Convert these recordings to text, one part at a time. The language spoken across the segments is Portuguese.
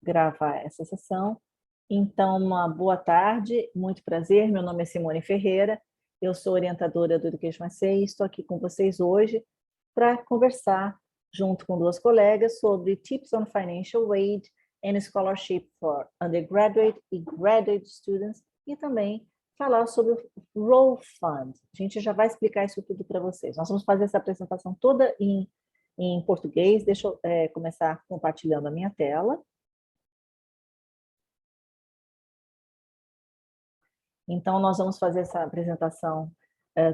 gravar essa sessão. Então, uma boa tarde, muito prazer. Meu nome é Simone Ferreira, eu sou orientadora do Education SA e estou aqui com vocês hoje para conversar, junto com duas colegas, sobre Tips on Financial Aid and Scholarship for Undergraduate e Graduate Students e também falar sobre o Roll Fund. A gente já vai explicar isso tudo para vocês. Nós vamos fazer essa apresentação toda em português. Deixa eu começar compartilhando a minha tela. Então, nós vamos fazer essa apresentação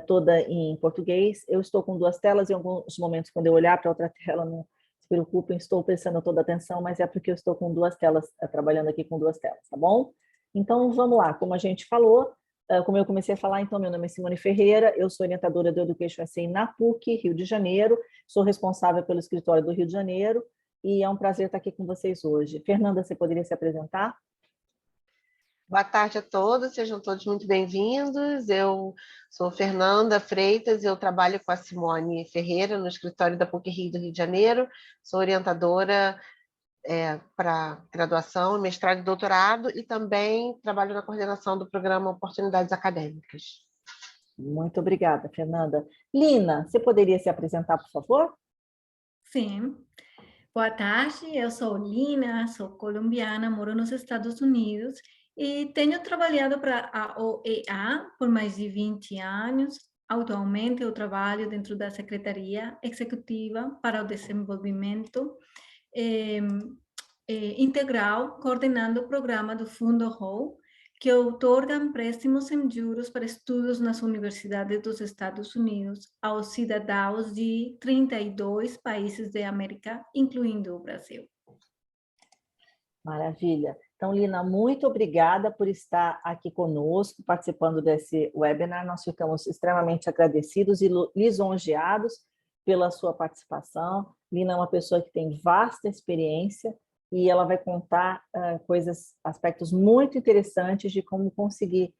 toda em português. Eu estou com duas telas, em alguns momentos, quando eu olhar para outra tela, não se preocupem, estou prestando toda a atenção, mas é porque eu estou com duas telas, trabalhando aqui com duas telas, tá bom? Então, vamos lá. Como a gente falou, como eu comecei a falar, então, meu nome é Simone Ferreira, eu sou orientadora do Education SA na PUC, Rio de Janeiro, sou responsável pelo escritório do Rio de Janeiro, e é um prazer estar aqui com vocês hoje. Fernanda, você poderia se apresentar? Boa tarde a todos, sejam todos muito bem-vindos. Eu sou Fernanda Freitas e eu trabalho com a Simone Ferreira no escritório da PUC-Rio do Rio de Janeiro. Sou orientadora para graduação, mestrado e doutorado e também trabalho na coordenação do programa Oportunidades Acadêmicas. Muito obrigada, Fernanda. Lina, você poderia se apresentar, por favor? Sim. Boa tarde, eu sou Lina, sou colombiana, moro nos Estados Unidos e tenho trabalhado para a OEA por mais de 20 anos. Atualmente, eu trabalho dentro da Secretaria Executiva para o Desenvolvimento Integral, coordenando o programa do Fundo Roll, que outorga empréstimos em juros para estudos nas universidades dos Estados Unidos aos cidadãos de 32 países da América, incluindo o Brasil. Maravilha. Então, Lina, muito obrigada por estar aqui conosco, participando desse webinar. Nós ficamos extremamente agradecidos e lisonjeados pela sua participação. Lina é uma pessoa que tem vasta experiência e ela vai contar aspectos muito interessantes de como conseguir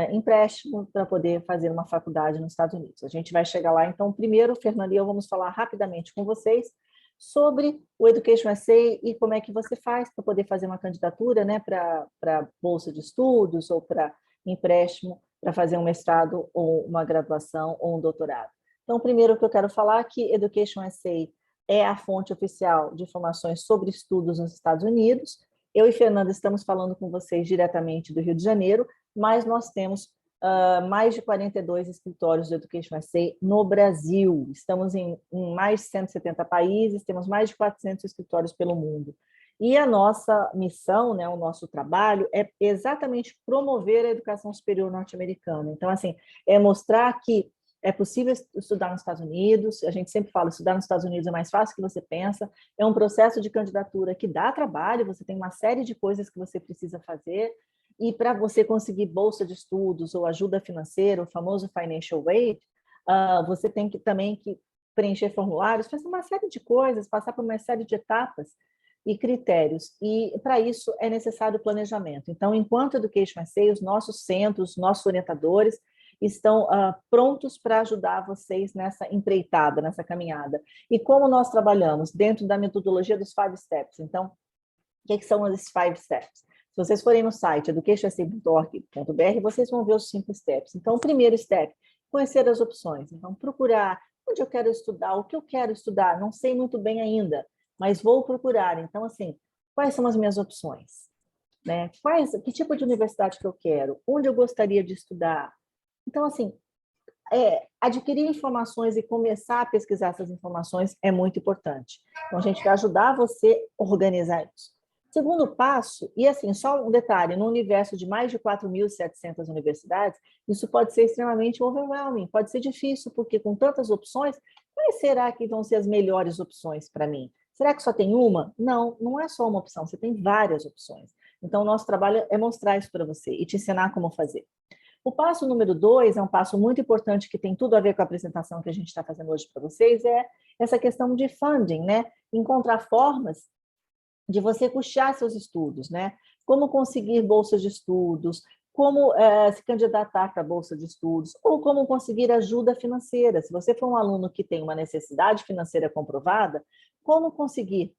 empréstimo para poder fazer uma faculdade nos Estados Unidos. A gente vai chegar lá. Então, primeiro, Fernanda e eu vamos falar rapidamente com vocês sobre o Education SA e como é que você faz para poder fazer uma candidatura, né, para bolsa de estudos ou para empréstimo para fazer um mestrado ou uma graduação ou um doutorado. Então, primeiro o que eu quero falar é que Education SA é a fonte oficial de informações sobre estudos nos Estados Unidos. Eu e Fernanda estamos falando com vocês diretamente do Rio de Janeiro, mas nós temos mais de 42 escritórios de Education SA no Brasil. Estamos em mais de 170 países, temos mais de 400 escritórios pelo mundo. E a nossa missão, né, o nosso trabalho, é exatamente promover a educação superior norte-americana. Então, assim, é mostrar que é possível estudar nos Estados Unidos, a gente sempre fala, estudar nos Estados Unidos é mais fácil do que você pensa, é um processo de candidatura que dá trabalho, você tem uma série de coisas que você precisa fazer, e para você conseguir bolsa de estudos ou ajuda financeira, o famoso Financial Aid, você tem que também preencher formulários, fazer uma série de coisas, passar por uma série de etapas e critérios. E para isso é necessário planejamento. Então, enquanto Education SA, os nossos centros, nossos orientadores estão prontos para ajudar vocês nessa empreitada, nessa caminhada. E como nós trabalhamos dentro da metodologia dos 5 steps. Então, o que são esses 5 steps? Se vocês forem no site educationsa.org.br, vocês vão ver os 5 steps. Então, o primeiro step, conhecer as opções. Então, procurar onde eu quero estudar, o que eu quero estudar, não sei muito bem ainda, mas vou procurar. Então, assim, quais são as minhas opções? Né? Que tipo de universidade que eu quero? Onde eu gostaria de estudar? Então, assim, adquirir informações e começar a pesquisar essas informações é muito importante. Então, a gente vai ajudar você a organizar isso. Segundo passo, e assim, só um detalhe, no universo de mais de 4.700 universidades, isso pode ser extremamente overwhelming, pode ser difícil, porque com tantas opções, quais será que vão ser as melhores opções para mim? Será que só tem uma? Não, não é só uma opção, você tem várias opções. Então, o nosso trabalho é mostrar isso para você e te ensinar como fazer. O passo número 2 é um passo muito importante que tem tudo a ver com a apresentação que a gente está fazendo hoje para vocês, é essa questão de funding, né? Encontrar formas de você custear seus estudos, né? Como conseguir bolsas de estudos, como se candidatar para a bolsa de estudos, ou como conseguir ajuda financeira. Se você for um aluno que tem uma necessidade financeira comprovada, como conseguir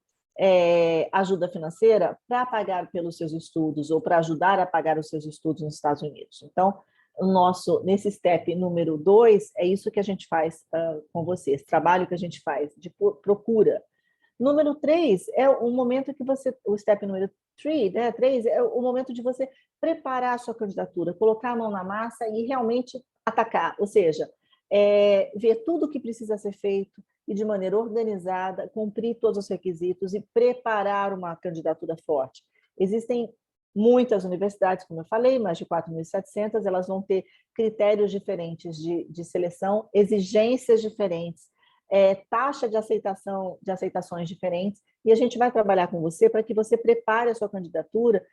ajuda financeira para pagar pelos seus estudos ou para ajudar a pagar os seus estudos nos Estados Unidos. Então, nesse step número 2, é isso que a gente faz com você, esse trabalho que a gente faz de procura. Número 3 é o momento que o step número 3, né, 3 é o momento de você preparar a sua candidatura, colocar a mão na massa e realmente atacar, ou seja, ver tudo o que precisa ser feito e de maneira organizada, cumprir todos os requisitos e preparar uma candidatura forte. Existem muitas universidades, como eu falei, mais de 4.700, elas vão ter critérios diferentes de seleção, exigências diferentes, taxa de aceitações diferentes, e a gente vai trabalhar com você para que você prepare a sua candidatura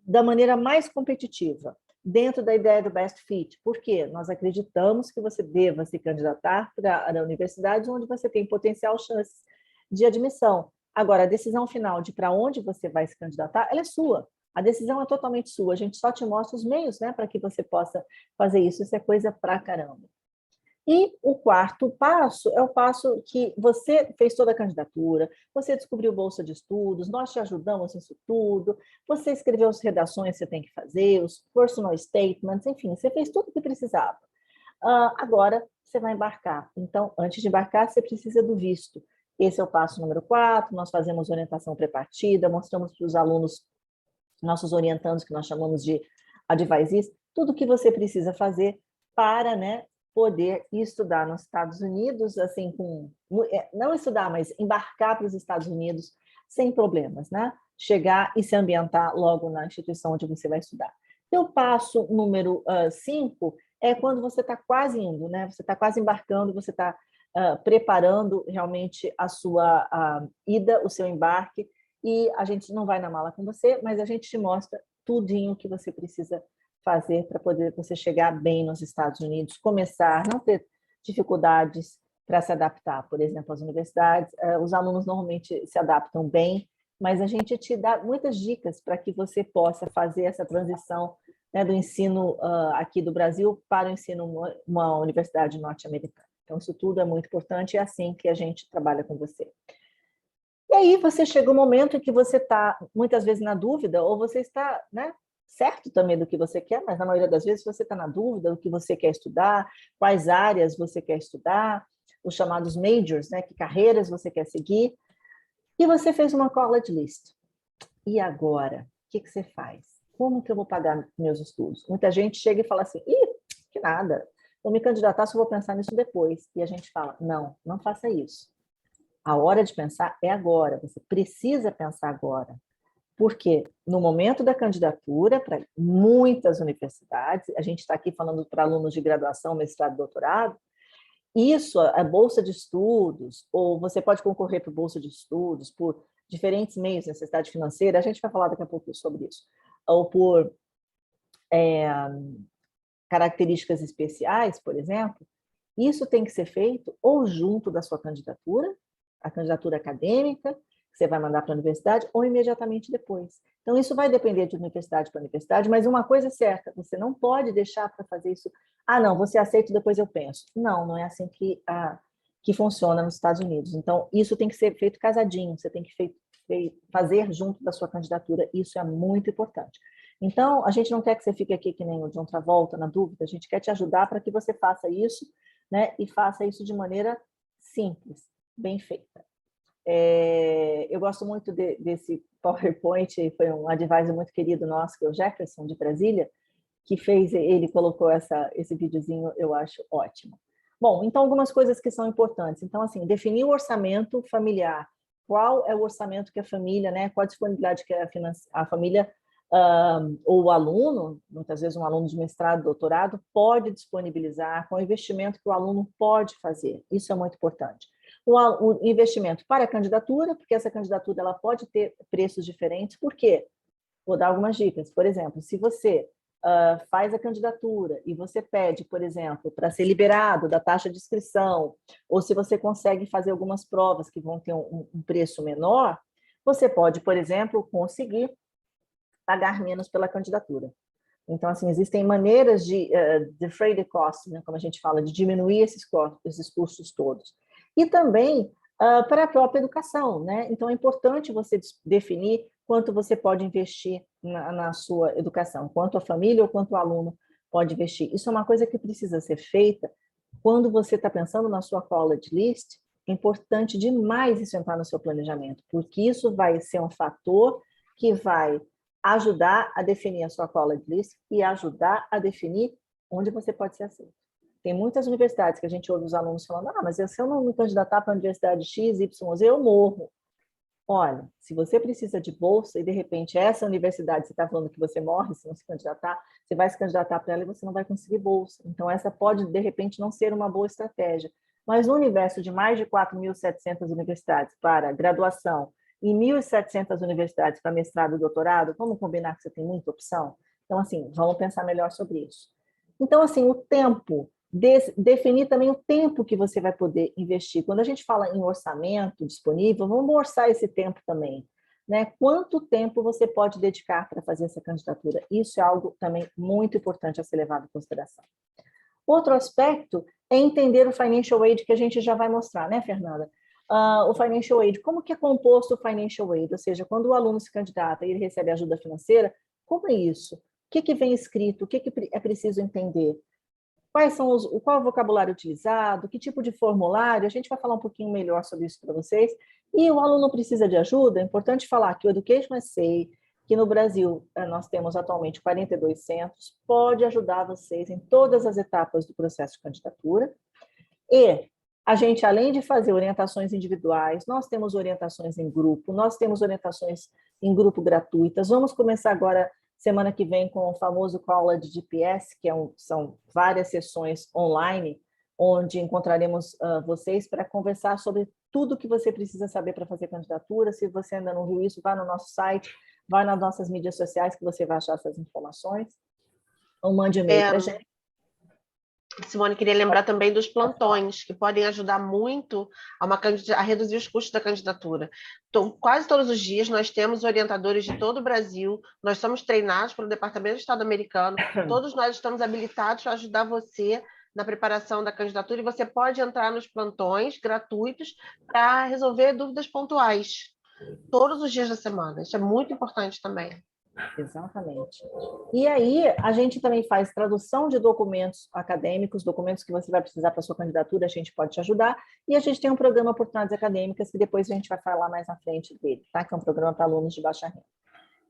da maneira mais competitiva, dentro da ideia do best fit. Por quê? Nós acreditamos que você deva se candidatar para universidades onde você tem potencial chances de admissão. Agora, a decisão final de para onde você vai se candidatar, ela é sua. A decisão é totalmente sua. A gente só te mostra os meios, né, para que você possa fazer isso. Isso é coisa pra caramba. E o quarto passo é o passo que você fez toda a candidatura, você descobriu bolsa de estudos, nós te ajudamos nisso tudo, você escreveu as redações que você tem que fazer, os personal statements, enfim, você fez tudo o que precisava. Agora, você vai embarcar. Então, antes de embarcar, você precisa do visto. Esse é o passo número 4, nós fazemos orientação pré-partida, mostramos para os alunos, nossos orientandos, que nós chamamos de advisees, tudo o que você precisa fazer para, né, poder estudar nos Estados Unidos, assim, não estudar, mas embarcar para os Estados Unidos sem problemas, né? Chegar e se ambientar logo na instituição onde você vai estudar. E o passo número 5 é quando você está quase indo, né? Você está quase embarcando, você está preparando realmente a sua ida, o seu embarque, e a gente não vai na mala com você, mas a gente te mostra tudinho que você precisa fazer para poder você chegar bem nos Estados Unidos, começar, não ter dificuldades para se adaptar, por exemplo, às universidades. Os alunos normalmente se adaptam bem, mas a gente te dá muitas dicas para que você possa fazer essa transição, né, do ensino aqui do Brasil para o ensino uma universidade norte-americana. Então, isso tudo é muito importante e é assim que a gente trabalha com você. E aí você chega um momento em que você está, muitas vezes, na dúvida, ou você está, né, certo também do que você quer, mas na maioria das vezes você está na dúvida do que você quer estudar, quais áreas você quer estudar, os chamados majors, né, que carreiras você quer seguir, e você fez uma college list. E agora? O que você faz? Como que eu vou pagar meus estudos? Muita gente chega e fala assim, que nada, vou me candidatar, só vou pensar nisso depois. E a gente fala, não, não faça isso. A hora de pensar é agora, você precisa pensar agora. Porque no momento da candidatura, para muitas universidades, a gente está aqui falando para alunos de graduação, mestrado, doutorado, isso, a bolsa de estudos, ou você pode concorrer por bolsa de estudos, por diferentes meios, necessidade financeira, a gente vai falar daqui a pouco sobre isso, ou por características especiais, por exemplo, isso tem que ser feito ou junto da sua candidatura, a candidatura acadêmica, que você vai mandar para a universidade, ou imediatamente depois. Então, isso vai depender de universidade para universidade, mas uma coisa é certa, você não pode deixar para fazer isso, não, você aceita, depois eu penso. Não, não é assim que funciona nos Estados Unidos. Então, isso tem que ser feito casadinho, você tem que fazer junto da sua candidatura, isso é muito importante. Então, a gente não quer que você fique aqui que nem o John Travolta, na dúvida, a gente quer te ajudar para que você faça isso, né, e faça isso de maneira simples, bem feita. Eu gosto muito desse PowerPoint, foi um advisor muito querido nosso, que é o Jefferson, de Brasília, que ele colocou esse videozinho, eu acho ótimo. Bom, então algumas coisas que são importantes. Então, assim, definir o orçamento familiar. Qual é o orçamento que a família, né, qual a disponibilidade que a família ou o aluno, muitas vezes um aluno de mestrado, doutorado, pode disponibilizar, com o investimento que o aluno pode fazer. Isso é muito importante. O investimento para a candidatura, porque essa candidatura ela pode ter preços diferentes. Por quê? Vou dar algumas dicas. Por exemplo, se você faz a candidatura e você pede, por exemplo, para ser liberado da taxa de inscrição, ou se você consegue fazer algumas provas que vão ter um preço menor, você pode, por exemplo, conseguir pagar menos pela candidatura. Então, assim, existem maneiras de defray the cost, né, como a gente fala, de diminuir esses custos todos. E também para a própria educação, né? Então, é importante você definir quanto você pode investir na sua educação, quanto a família ou quanto o aluno pode investir. Isso é uma coisa que precisa ser feita quando você está pensando na sua college list. É importante demais isso entrar no seu planejamento, porque isso vai ser um fator que vai ajudar a definir a sua college list e ajudar a definir onde você pode ser aceito. Tem muitas universidades que a gente ouve os alunos falando, mas se eu não me candidatar para a universidade X, Y, Z, eu morro. Olha, se você precisa de bolsa e, de repente, essa universidade, você está falando que você morre se não se candidatar, você vai se candidatar para ela e você não vai conseguir bolsa. Então, essa pode, de repente, não ser uma boa estratégia. Mas no universo de mais de 4.700 universidades para graduação e 1.700 universidades para mestrado e doutorado, vamos combinar que você tem muita opção? Então, assim, vamos pensar melhor sobre isso. Então, assim, o tempo, definir também o tempo que você vai poder investir. Quando a gente fala em orçamento disponível, vamos orçar esse tempo também, né? Quanto tempo você pode dedicar para fazer essa candidatura? Isso é algo também muito importante a ser levado em consideração. Outro aspecto é entender o financial aid, que a gente já vai mostrar, né, Fernanda? O financial aid, como que é composto o financial aid? Ou seja, quando o aluno se candidata e ele recebe ajuda financeira, como é isso? O que vem escrito? O que é preciso entender? Qual é o vocabulário utilizado? Que tipo de formulário? A gente vai falar um pouquinho melhor sobre isso para vocês. E o aluno precisa de ajuda? É importante falar que o Education SA, que no Brasil nós temos atualmente 42 centros, pode ajudar vocês em todas as etapas do processo de candidatura. E a gente, além de fazer orientações individuais, nós temos orientações em grupo, nós temos orientações em grupo gratuitas. Vamos começar agora, semana que vem, com o famoso College GPS, que são várias sessões online, onde encontraremos vocês para conversar sobre tudo que você precisa saber para fazer candidatura. Se você ainda não viu isso, vá no nosso site, vai nas nossas mídias sociais que você vai achar essas informações. Ou mande e-mail para a gente. Simone, queria lembrar também dos plantões, que podem ajudar muito a reduzir os custos da candidatura. Então, quase todos os dias nós temos orientadores de todo o Brasil, nós somos treinados pelo Departamento de Estado americano, todos nós estamos habilitados para ajudar você na preparação da candidatura e você pode entrar nos plantões gratuitos para resolver dúvidas pontuais, todos os dias da semana. Isso é muito importante também. Exatamente. E aí, a gente também faz tradução de documentos acadêmicos, documentos que você vai precisar para sua candidatura, a gente pode te ajudar. E a gente tem um programa Oportunidades Acadêmicas, que depois a gente vai falar mais na frente dele, tá? Que é um programa para alunos de baixa renda.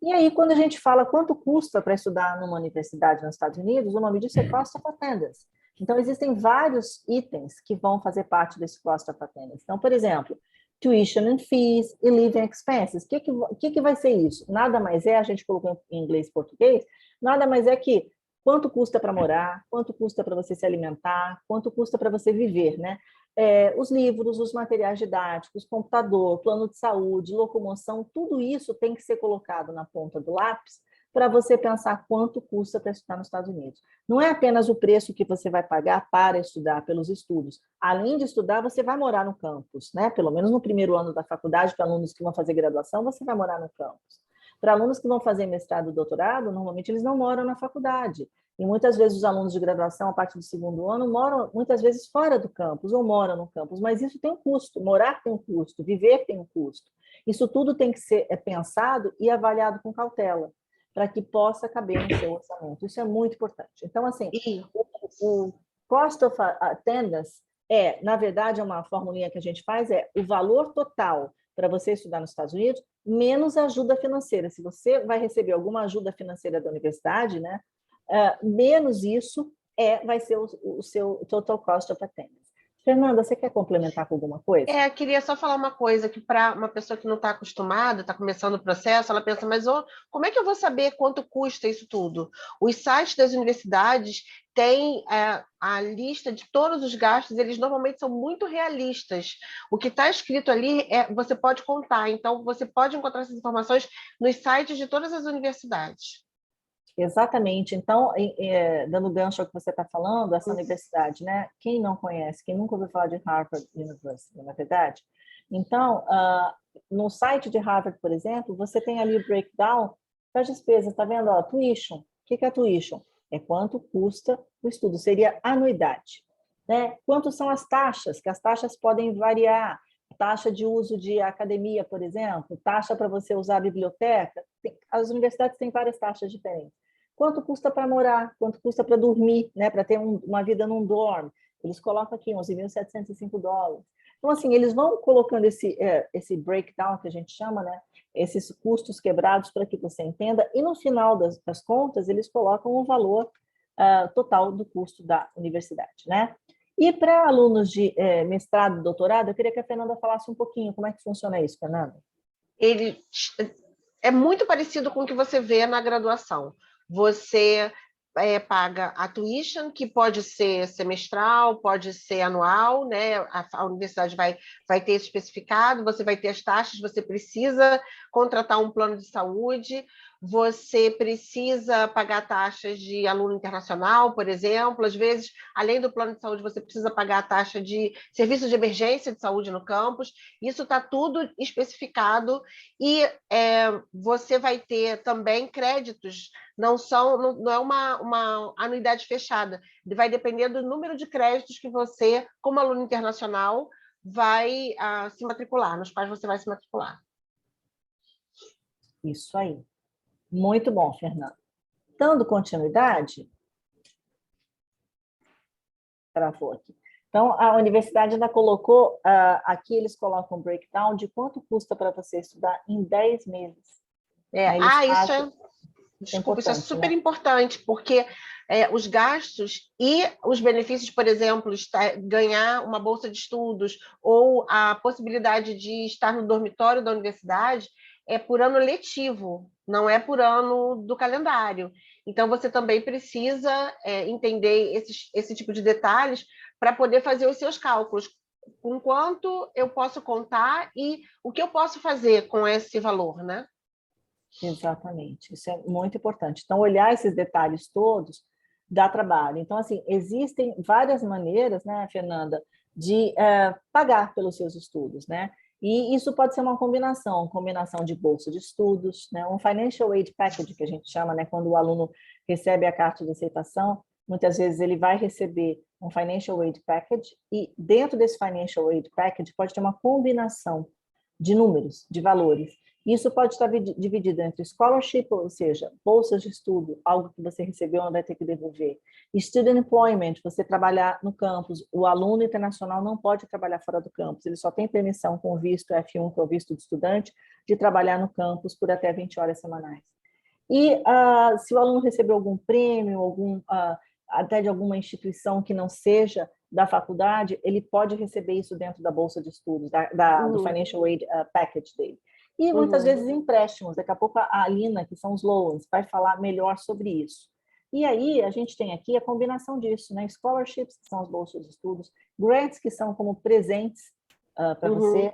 E aí, quando a gente fala quanto custa para estudar numa universidade nos Estados Unidos, o nome disso é Cost of Attendance. Então, existem vários itens que vão fazer parte desse Cost of Attendance. Então, por exemplo, tuition and fees e living expenses. O que vai ser isso? Nada mais é, a gente colocou em inglês e português, nada mais é que quanto custa para morar, quanto custa para você se alimentar, quanto custa para você viver, né? Os livros, os materiais didáticos, computador, plano de saúde, locomoção, tudo isso tem que ser colocado na ponta do lápis para você pensar quanto custa para estudar nos Estados Unidos. Não é apenas o preço que você vai pagar para estudar, pelos estudos. Além de estudar, você vai morar no campus, né? Pelo menos no primeiro ano da faculdade, para alunos que vão fazer graduação, você vai morar no campus. Para alunos que vão fazer mestrado e doutorado, normalmente eles não moram na faculdade. E muitas vezes os alunos de graduação, a partir do segundo ano, moram muitas vezes fora do campus ou moram no campus, mas isso tem um custo. Morar tem um custo, viver tem um custo. Isso tudo tem que ser pensado e avaliado com cautela, para que possa caber no seu orçamento. Isso é muito importante. Então, assim, o Cost of Attendance na verdade, é uma formulinha que a gente faz, o valor total para você estudar nos Estados Unidos, menos ajuda financeira. Se você vai receber alguma ajuda financeira da universidade, né, menos isso vai ser o seu Total Cost of Attendance. Fernanda, você quer complementar com alguma coisa? Queria só falar uma coisa, que para uma pessoa que não está acostumada, está começando o processo, ela pensa, mas como é que eu vou saber quanto custa isso tudo? Os sites das universidades têm a lista de todos os gastos, eles normalmente são muito realistas. O que está escrito ali, você pode contar, então você pode encontrar essas informações nos sites de todas as universidades. Exatamente. Então, dando gancho ao que você está falando, essa universidade, né? Quem não conhece, quem nunca ouviu falar de Harvard University, na verdade? Então, no site de Harvard, por exemplo, você tem ali o breakdown das despesas, está vendo? Tuition. O que é tuition? É quanto custa o estudo, seria anuidade. Né? Quanto são as taxas? Que as taxas podem variar. taxa de uso de academia, por exemplo, taxa para você usar a biblioteca. As universidades têm várias taxas diferentes. Quanto custa para morar? Quanto custa para dormir, né? Para ter uma vida num dorm? Eles colocam aqui $11.705. Então, assim, eles vão colocando esse breakdown, que a gente chama, né? Esses custos quebrados para que você entenda, e no final das contas, eles colocam o valor total do custo da universidade, né? E para alunos de mestrado e doutorado, eu queria que a Fernanda falasse um pouquinho como é que funciona isso, Fernanda. Ele é muito parecido com o que você vê na graduação. Você paga a tuition, que pode ser semestral, pode ser anual, né? A universidade vai ter isso especificado, você vai ter as taxas, você precisa contratar um plano de saúde, você precisa pagar taxas de aluno internacional, por exemplo. Às vezes, além do plano de saúde, você precisa pagar a taxa de serviço de emergência de saúde no campus. Isso está tudo especificado e você vai ter também créditos. Não é uma anuidade fechada. Vai depender do número de créditos que você, como aluno internacional, vai se matricular, nos quais você vai se matricular. Isso aí. Muito bom, Fernanda. Dando continuidade, travou aqui. Então, a universidade ainda colocou, aqui eles colocam um breakdown de quanto custa para você estudar em 10 meses. Desculpa, isso é super né? importante, porque os gastos e os benefícios, por exemplo, ganhar uma bolsa de estudos ou a possibilidade de estar no dormitório da universidade é por ano letivo, não é por ano do calendário. Então, você também precisa entender esse tipo de detalhes para poder fazer os seus cálculos. Com quanto eu posso contar e o que eu posso fazer com esse valor, né? Exatamente, isso é muito importante. Então, olhar esses detalhes todos dá trabalho. Então, assim, existem várias maneiras, né, Fernanda, de pagar pelos seus estudos, né? E isso pode ser uma combinação de bolsa de estudos, né? Um financial aid package, que a gente chama, né? Quando o aluno recebe a carta de aceitação, muitas vezes ele vai receber um financial aid package e dentro desse financial aid package pode ter uma combinação de números, de valores. Isso pode estar dividido entre scholarship, ou seja, bolsas de estudo, algo que você recebeu não vai ter que devolver. Student employment, você trabalhar no campus. O aluno internacional não pode trabalhar fora do campus, ele só tem permissão com o visto F1, que é o visto de estudante, de trabalhar no campus por até 20 horas semanais. E se o aluno recebeu algum prêmio, até de alguma instituição que não seja da faculdade, ele pode receber isso dentro da bolsa de estudos, do financial aid package dele. E muitas vezes empréstimos. Daqui a pouco a Alina, que são os loans, vai falar melhor sobre isso. E aí a gente tem aqui a combinação disso, né? Scholarships, que são as bolsas de estudos, grants, que são como presentes para você,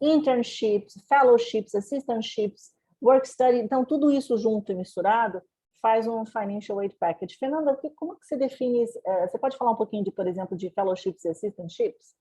internships, fellowships, assistantships, work study. Então, tudo isso junto e misturado faz um financial aid package. Fernanda, como que você define? Você pode falar um pouquinho de, por exemplo, de fellowships e assistantships?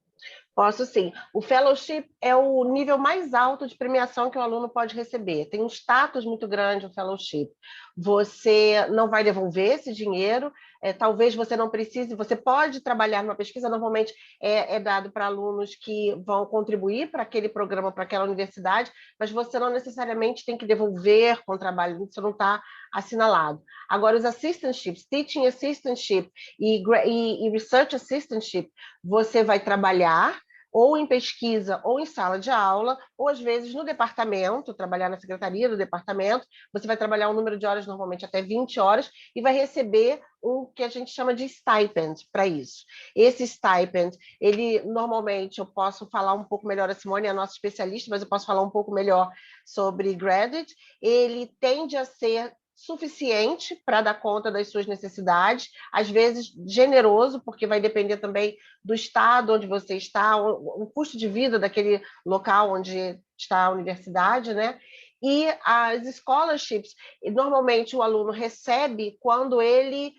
Posso sim. O fellowship é o nível mais alto de premiação que o aluno pode receber. Tem um status muito grande o fellowship. Você não vai devolver esse dinheiro, talvez você não precise, você pode trabalhar numa pesquisa, normalmente é dado para alunos que vão contribuir para aquele programa, para aquela universidade, mas você não necessariamente tem que devolver com o trabalho, isso não está assinalado. Agora, os assistantships, teaching assistantship e research assistantship, você vai trabalhar ou em pesquisa ou em sala de aula, ou às vezes no departamento, trabalhar na secretaria do departamento, você vai trabalhar um número de horas, normalmente até 20 horas, e vai receber o que a gente chama de stipend para isso. Esse stipend, ele normalmente, eu posso falar um pouco melhor, a Simone é a nossa especialista, mas eu posso falar um pouco melhor sobre graduate, ele tende a ser suficiente para dar conta das suas necessidades, às vezes generoso, porque vai depender também do estado onde você está, o custo de vida daquele local onde está a universidade, né? E as scholarships, normalmente o aluno recebe quando ele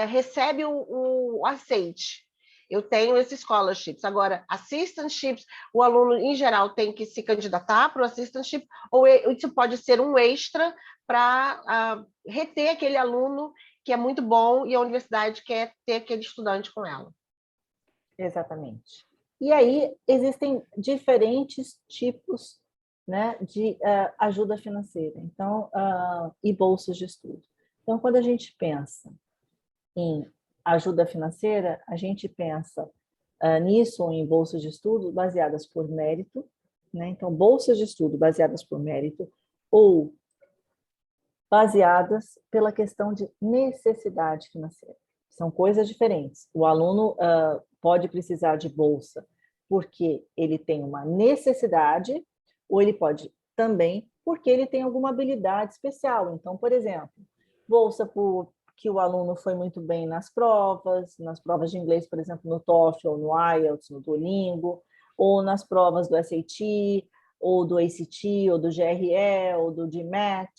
recebe o aceite. Eu tenho esses scholarships. Agora, assistantships, o aluno, em geral, tem que se candidatar para o assistantship, ou isso pode ser um extra para reter aquele aluno que é muito bom e a universidade quer ter aquele estudante com ela. Exatamente. E aí existem diferentes tipos, né, de ajuda financeira, então, e bolsas de estudo. Então, quando a gente pensa em ajuda financeira, a gente pensa nisso ou em bolsas de estudo baseadas por mérito, né? Então, bolsas de estudo baseadas por mérito ou baseadas pela questão de necessidade financeira. São coisas diferentes. O aluno pode precisar de bolsa porque ele tem uma necessidade, ou ele pode também porque ele tem alguma habilidade especial. Então, por exemplo, bolsa porque o aluno foi muito bem nas provas de inglês, por exemplo, no TOEFL, no IELTS, no Duolingo, ou nas provas do SAT, ou do ACT, ou do GRE, ou do GMAT,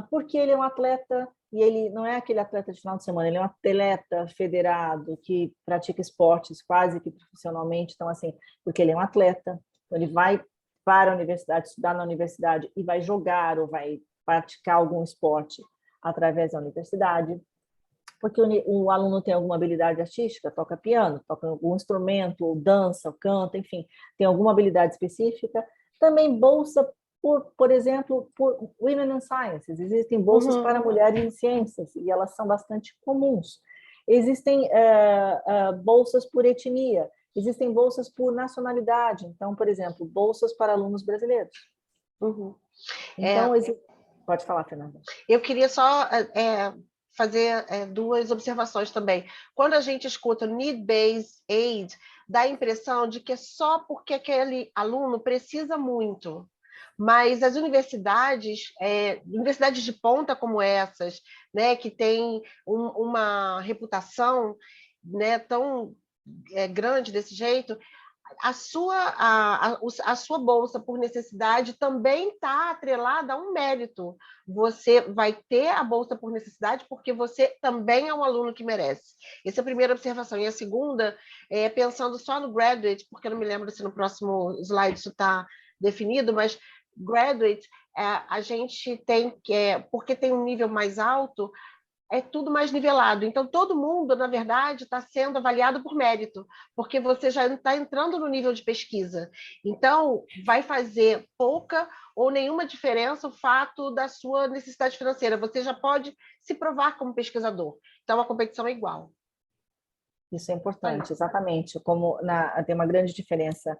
porque ele é um atleta, e ele não é aquele atleta de final de semana, ele é um atleta federado que pratica esportes quase que profissionalmente, então assim, porque ele é um atleta, então ele vai para a universidade, estudar na universidade e vai jogar ou vai praticar algum esporte através da universidade, porque o aluno tem alguma habilidade artística, toca piano, toca algum instrumento, ou dança, ou canta, enfim, tem alguma habilidade específica. Também bolsa, por exemplo, por Women in Sciences. Existem bolsas para mulheres em ciências, e elas são bastante comuns. Existem bolsas por etnia, existem bolsas por nacionalidade. Então, por exemplo, bolsas para alunos brasileiros. Então, pode falar, Fernanda. Eu queria só fazer duas observações também. Quando a gente escuta Need-Based Aid, dá a impressão de que é só porque aquele aluno precisa muito. Mas as universidades de ponta como essas, né, que têm uma reputação, né, tão grande desse jeito, a sua bolsa por necessidade também está atrelada a um mérito. Você vai ter a bolsa por necessidade porque você também é um aluno que merece. Essa é a primeira observação. E a segunda, pensando só no graduate, porque eu não me lembro se no próximo slide isso está definido, mas graduate, a gente tem porque tem um nível mais alto, é tudo mais nivelado. Então, todo mundo, na verdade, está sendo avaliado por mérito, porque você já está entrando no nível de pesquisa. Então, vai fazer pouca ou nenhuma diferença o fato da sua necessidade financeira. Você já pode se provar como pesquisador. Então, a competição é igual. Isso é importante, exatamente. Como tem uma grande diferença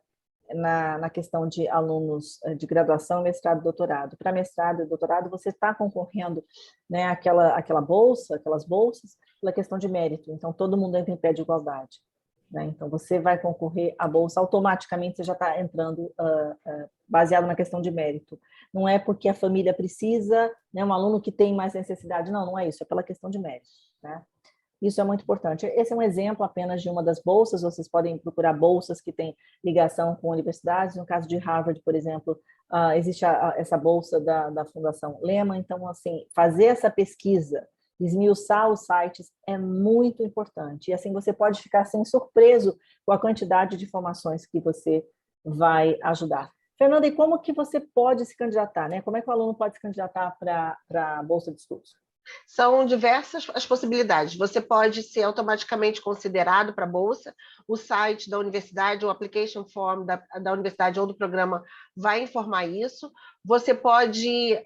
na questão de alunos de graduação, mestrado e doutorado. Para mestrado e doutorado, você está concorrendo, né, aquelas bolsas, pela questão de mérito. Então, todo mundo entra em pé de igualdade, né? Então, você vai concorrer à bolsa, automaticamente você já está entrando baseado na questão de mérito. Não é porque a família precisa, né, um aluno que tem mais necessidade, não é isso, é pela questão de mérito, né? Isso é muito importante. Esse é um exemplo apenas de uma das bolsas. Vocês podem procurar bolsas que têm ligação com universidades. No caso de Harvard, por exemplo, existe essa bolsa da Fundação Lehman. Então, assim, fazer essa pesquisa, esmiuçar os sites é muito importante. E assim você pode ficar assim, surpreso com a quantidade de informações que você vai ajudar. Fernanda, e como que você pode se candidatar, né? Como é que o aluno pode se candidatar para a bolsa de estudos? São diversas as possibilidades. Você pode ser automaticamente considerado para a bolsa. O site da universidade, o application form da universidade ou do programa vai informar isso. Você pode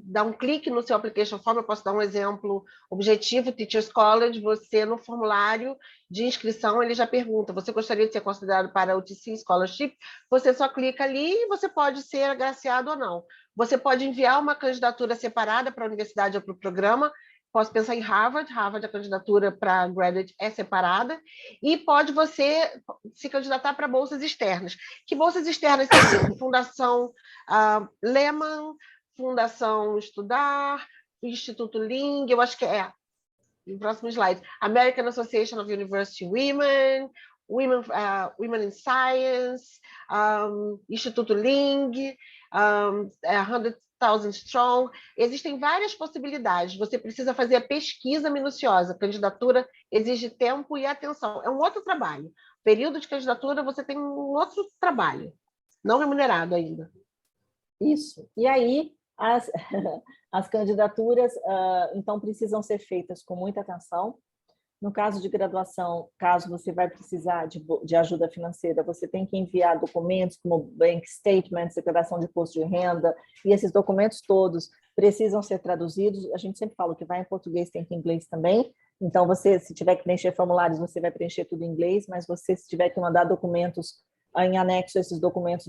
dar um clique no seu application form. Eu posso dar um exemplo objetivo, Teachers College. Você, no formulário de inscrição, ele já pergunta, você gostaria de ser considerado para a UTC Scholarship? Você só clica ali e você pode ser agraciado ou não. Você pode enviar uma candidatura separada para a universidade ou para o programa. Posso pensar em Harvard, a candidatura para graduate é separada, e pode você se candidatar para bolsas externas. Que bolsas externas seriam? Fundação Lehman, Fundação Estudar, Instituto Ling, eu acho que no próximo slide, American Association of University Women, Women in Science, Instituto Ling, 100,000 Strong. Existem várias possibilidades. Você precisa fazer a pesquisa minuciosa. A candidatura exige tempo e atenção. É um outro trabalho. Período de candidatura, você tem um outro trabalho, não remunerado ainda. Isso. E aí, as candidaturas, então, precisam ser feitas com muita atenção, No caso de graduação, caso você vai precisar de ajuda financeira, você tem que enviar documentos como bank statements, declaração de imposto de renda, e esses documentos todos precisam ser traduzidos. A gente sempre fala que vai em português, tem que em inglês também. Então, você, se tiver que preencher formulários, você vai preencher tudo em inglês, mas você, se tiver que mandar documentos em anexo, esses documentos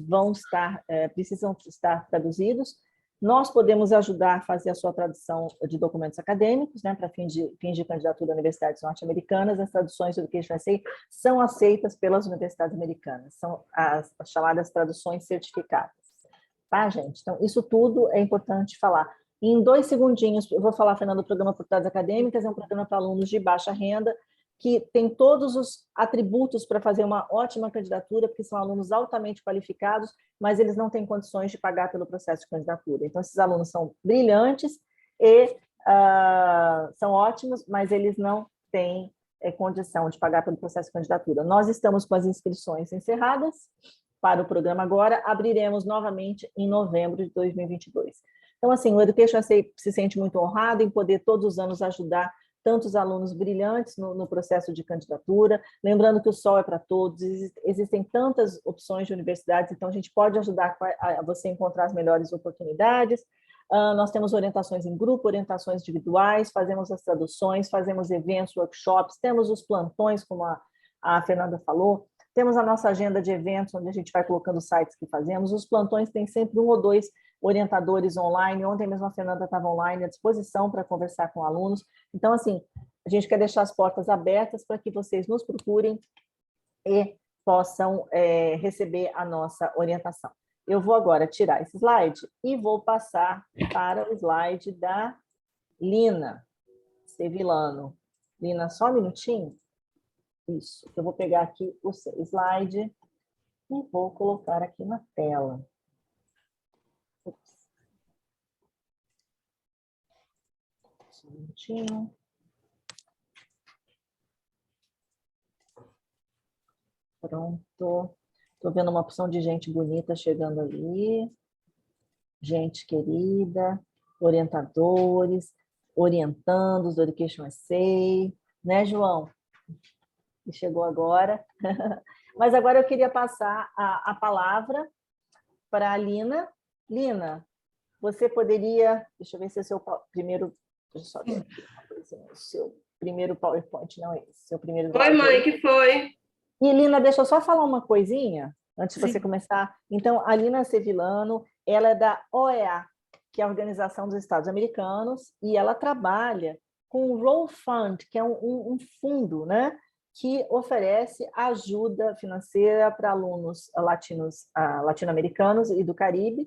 precisam estar traduzidos. Nós podemos ajudar a fazer a sua tradução de documentos acadêmicos, né, para fins de candidatura a universidades norte-americanas. As traduções do Education USA são aceitas pelas universidades americanas, são as chamadas traduções certificadas. Tá, gente? Então, isso tudo é importante falar. Em 2 segundinhos, eu vou falar, Fernando, do Programa Oportunidades Acadêmicas, é um programa para alunos de baixa renda, que tem todos os atributos para fazer uma ótima candidatura, porque são alunos altamente qualificados, mas eles não têm condições de pagar pelo processo de candidatura. Então, esses alunos são brilhantes e são ótimos, mas eles não têm condição de pagar pelo processo de candidatura. Nós estamos com as inscrições encerradas para o programa agora, abriremos novamente em novembro de 2022. Então, assim, o Education USA se sente muito honrado em poder todos os anos ajudar tantos alunos brilhantes no processo de candidatura, lembrando que o sol é para todos, existem tantas opções de universidades, então a gente pode ajudar a você encontrar as melhores oportunidades. Nós temos orientações em grupo, orientações individuais, fazemos as traduções, fazemos eventos, workshops, temos os plantões, como a Fernanda falou, temos a nossa agenda de eventos, onde a gente vai colocando os sites que fazemos, os plantões tem sempre 1 ou 2 orientadores online, ontem mesmo a Fernanda estava online à disposição para conversar com alunos. Então, assim, a gente quer deixar as portas abertas para que vocês nos procurem e possam receber a nossa orientação. Eu vou agora tirar esse slide e vou passar para o slide da Lina Sevilano. Lina, só um minutinho. Isso, eu vou pegar aqui o seu slide e vou colocar aqui na tela. Só um minutinho. Pronto. Estou vendo uma opção de gente bonita chegando ali. Gente querida, orientadores, orientandos do Education USA. Né, João? Que chegou agora. Mas agora eu queria passar a palavra para a Lina. Lina, você poderia... Deixa eu ver se é o seu primeiro... Deixa eu só ver aqui uma coisinha. O seu primeiro PowerPoint, não é esse. Seu primeiro Oi, mãe, que foi? E, Lina, deixa eu só falar uma coisinha, antes de Sim. você começar. Então, a Lina Sevilano, ela é da OEA, que é a Organização dos Estados Americanos, e ela trabalha com o Roll Fund, que é um fundo, né, que oferece ajuda financeira para alunos latino-americanos e do Caribe.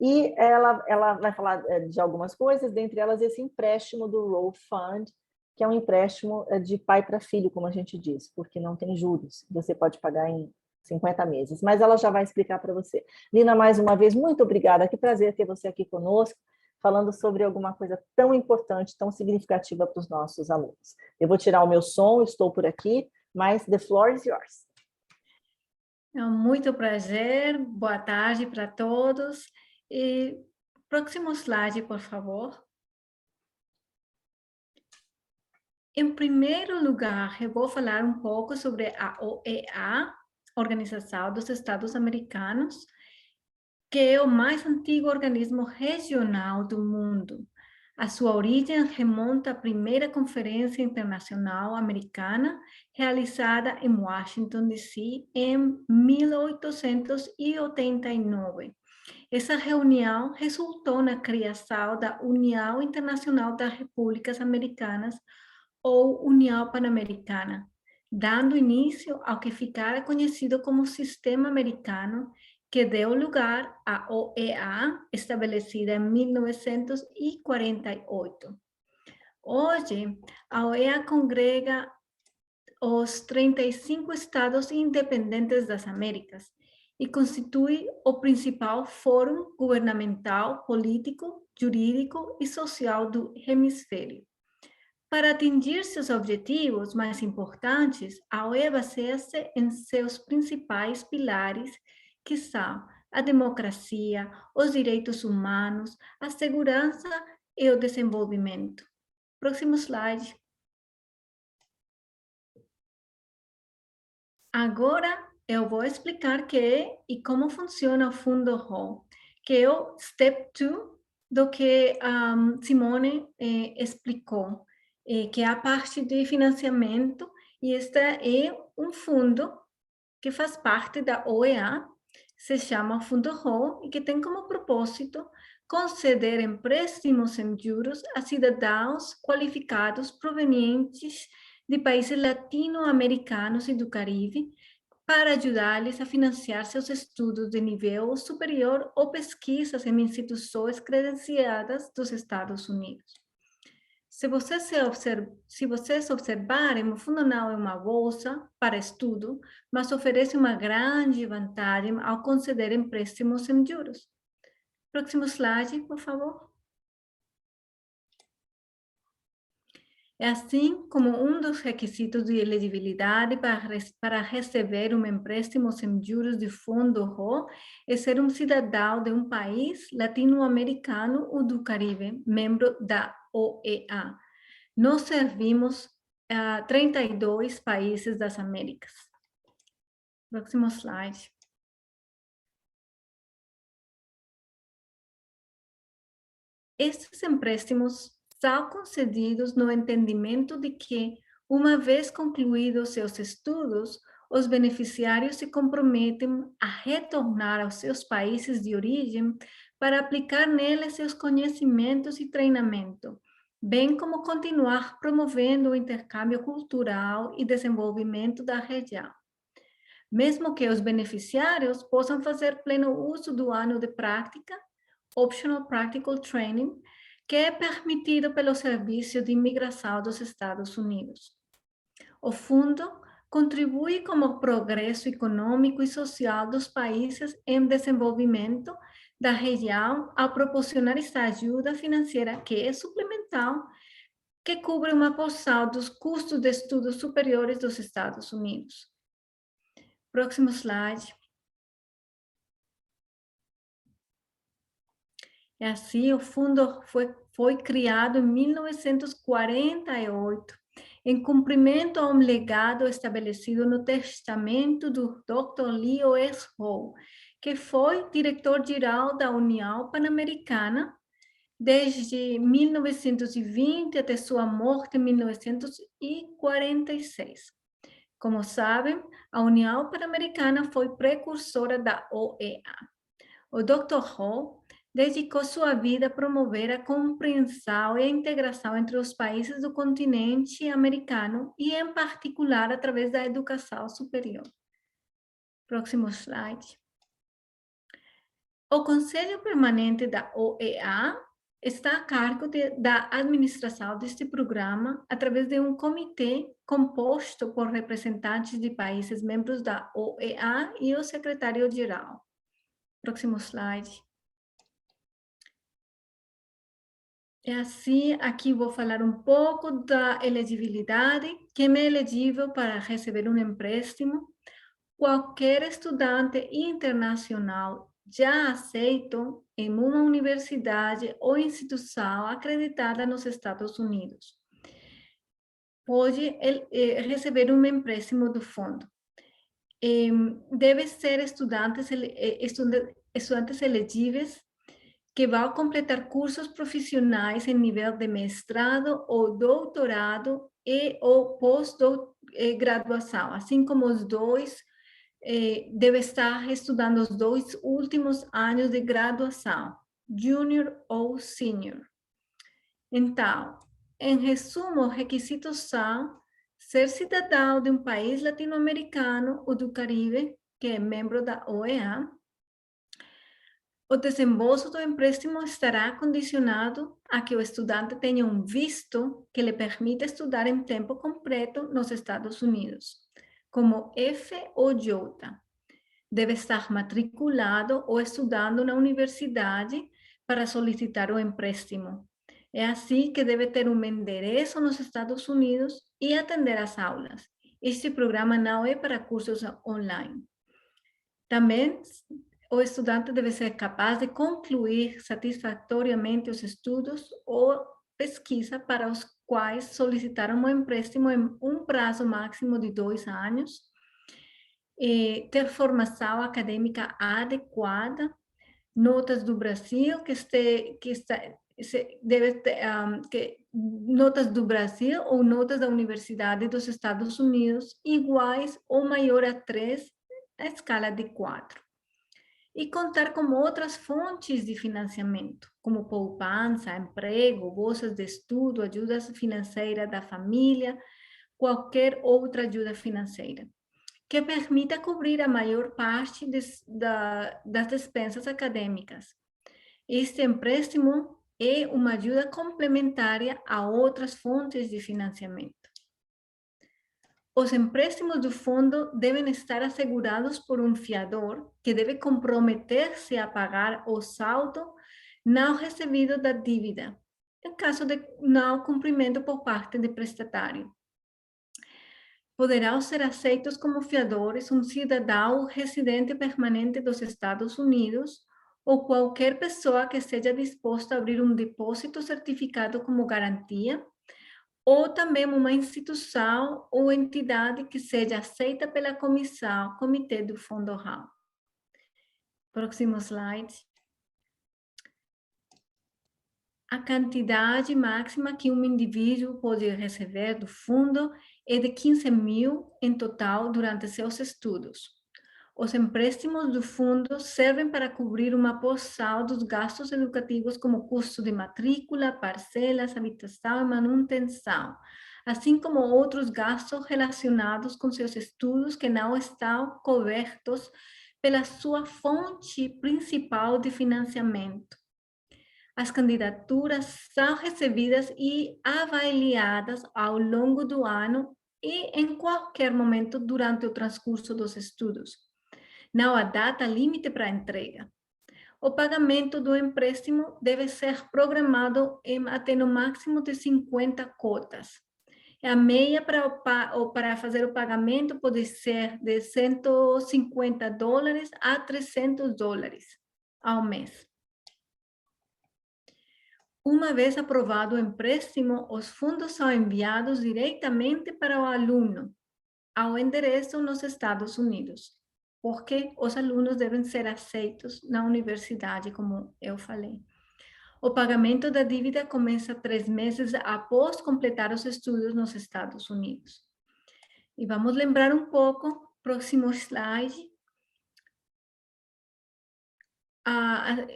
E ela vai falar de algumas coisas, dentre elas esse empréstimo do Roll Fund, que é um empréstimo de pai para filho, como a gente diz, porque não tem juros, você pode pagar em 50 meses, mas ela já vai explicar para você. Lina, mais uma vez, muito obrigada, que prazer ter você aqui conosco, falando sobre alguma coisa tão importante, tão significativa para os nossos alunos. Eu vou tirar o meu som, estou por aqui, mas the floor is yours. Muito prazer, boa tarde para todos. E próximo slide, por favor. Em primeiro lugar, eu vou falar um pouco sobre a OEA, Organização dos Estados Americanos, que é o mais antigo organismo regional do mundo. A sua origem remonta à primeira Conferência Internacional Americana, realizada em Washington, D.C., em 1889. Essa reunião resultou na criação da União Internacional das Repúblicas Americanas, ou União Pan-Americana, dando início ao que ficara conhecido como Sistema Americano, que deu lugar à OEA, estabelecida em 1948. Hoje, a OEA congrega os 35 estados independentes das Américas e constitui o principal fórum governamental, político, jurídico e social do hemisfério. Para atingir seus objetivos mais importantes, a OEA baseia-se em seus principais pilares, que são a democracia, os direitos humanos, a segurança e o desenvolvimento. Próximo slide. Agora eu vou explicar que é e como funciona o Fundo HO, que é o Step 2 do que Simone explicou, que é a parte de financiamento, e este é um fundo que faz parte da OEA, se chama Fundo HO, e que tem como propósito conceder empréstimos em juros a cidadãos qualificados provenientes de países latino-americanos e do Caribe, para ajudá-los a financiar seus estudos de nível superior ou pesquisas em instituições credenciadas dos Estados Unidos. Se vocês observarem, o Fundo não é uma bolsa para estudo, mas oferece uma grande vantagem ao conceder empréstimos em juros. Próximo slide, por favor. É assim como um dos requisitos de elegibilidade para receber um empréstimo sem juros de Fundo HO é ser um cidadão de um país latino-americano ou do Caribe, membro da OEA. Nós servimos a 32 países das Américas. Próximo slide. Estes empréstimos são concedidos no entendimento de que, uma vez concluídos seus estudos, os beneficiários se comprometem a retornar aos seus países de origem para aplicar neles seus conhecimentos e treinamento, bem como continuar promovendo o intercâmbio cultural e desenvolvimento da região. Mesmo que os beneficiários possam fazer pleno uso do ano de prática, Optional Practical Training, que é permitido pelo Serviço de Imigração dos Estados Unidos. O fundo contribui como o progresso econômico e social dos países em desenvolvimento da região ao proporcionar esta ajuda financeira que é suplementar, que cobre uma porção dos custos de estudos superiores dos Estados Unidos. Próximo slide. É assim, o fundo foi criado em 1948, em cumprimento a um legado estabelecido no testamento do Dr. Leo S. Ho, que foi diretor-geral da União Pan-Americana desde 1920 até sua morte em 1946. Como sabem, a União Pan-Americana foi precursora da OEA. O Dr. Ho dedicou sua vida a promover a compreensão e a integração entre os países do continente americano e, em particular, através da educação superior. Próximo slide. O Conselho Permanente da OEA está a cargo da administração deste programa através de um comitê composto por representantes de países membros da OEA e o secretário-geral. Próximo slide. É assim, aqui vou falar um pouco da elegibilidade. Quem é elegível para receber um empréstimo? Qualquer estudante internacional já aceito em uma universidade ou instituição acreditada nos Estados Unidos pode receber um empréstimo do fundo. Deve ser estudantes elegíveis que vão completar cursos profissionais em nível de mestrado ou doutorado e ou pós-graduação, assim como os dois, deve estar estudando os 2 últimos anos de graduação, junior ou senior. Então, em resumo, os requisitos são ser cidadão de um país latino-americano ou do Caribe, que é membro da OEA. O desembolso do empréstimo estará condicionado a que o estudante tenha um visto que lhe permita estudar em tempo completo nos Estados Unidos, como FOJ. Deve estar matriculado ou estudando na universidade para solicitar o empréstimo. É assim que deve ter um endereço nos Estados Unidos e atender às aulas. Este programa não é para cursos online. Também o estudante deve ser capaz de concluir satisfatoriamente os estudos ou pesquisa para os quais solicitaram um empréstimo em um prazo máximo de 2 anos. ter formação acadêmica adequada, notas do Brasil notas do Brasil ou notas da Universidade dos Estados Unidos iguais ou maior a 3, a escala de 4. E contar com outras fontes de financiamento, como poupança, emprego, bolsas de estudo, ajuda financeira da família, qualquer outra ajuda financeira, que permita cobrir a maior parte das despesas acadêmicas. Este empréstimo é uma ajuda complementar a outras fontes de financiamento. Os empréstimos do fundo devem estar assegurados por um fiador que deve comprometer-se a pagar o saldo não recebido da dívida, em caso de não cumprimento por parte do prestatário. Poderão ser aceitos como fiadores um cidadão residente permanente dos Estados Unidos ou qualquer pessoa que esteja disposta a abrir um depósito certificado como garantia, ou também uma instituição ou entidade que seja aceita pela comitê do Fundo RAL. Próximo slide. A quantidade máxima que um indivíduo pode receber do fundo é de 15 mil em total durante seus estudos. Os empréstimos do fundo servem para cobrir uma porção dos gastos educativos, como custo de matrícula, parcelas, habitação e manutenção, assim como outros gastos relacionados com seus estudos que não estão cobertos pela sua fonte principal de financiamento. As candidaturas são recebidas e avaliadas ao longo do ano e em qualquer momento durante o transcurso dos estudos. Não há data limite para a entrega. O pagamento do empréstimo deve ser programado até no máximo de 50 cotas. A meia para fazer o pagamento pode ser de $150 a $300 ao mês. Uma vez aprovado o empréstimo, os fundos são enviados diretamente para o aluno, ao endereço nos Estados Unidos, porque os alunos devem ser aceitos na universidade, como eu falei. O pagamento da dívida começa 3 meses após completar os estudos nos Estados Unidos. E vamos lembrar um pouco, próximo slide,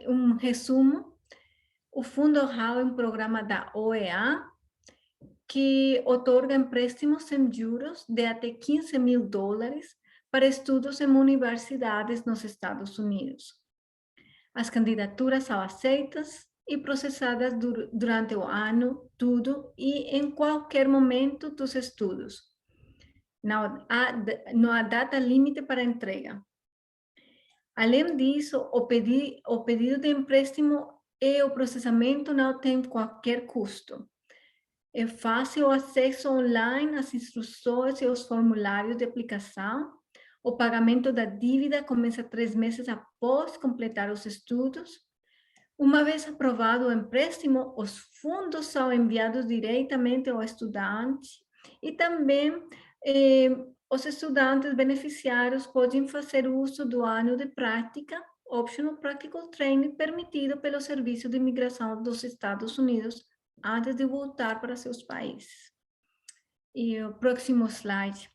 um resumo. O Fundo RAL é um programa da OEA que otorga empréstimos sem juros de até $15 mil para estudos em universidades nos Estados Unidos. As candidaturas são aceitas e processadas durante o ano todo e em qualquer momento dos estudos. Não há data limite para entrega. Além disso, o pedido de empréstimo e o processamento não tem qualquer custo. É fácil o acesso online às instruções e aos formulários de aplicação. O pagamento da dívida começa 3 meses após completar os estudos. Uma vez aprovado o empréstimo, os fundos são enviados diretamente ao estudante e também os estudantes beneficiários podem fazer uso do ano de prática, Optional Practical Training, permitido pelo Serviço de Imigração dos Estados Unidos, antes de voltar para seus países. E o próximo slide.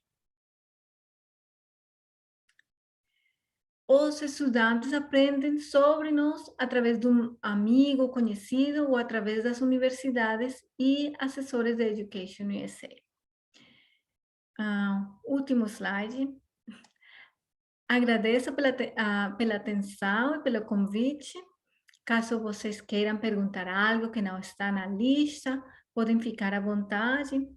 Os estudantes aprendem sobre nós através de um amigo conhecido ou através das universidades e assessores da Education USA. Último slide. Agradeço pela atenção e pelo convite. Caso vocês queiram perguntar algo que não está na lista, podem ficar à vontade.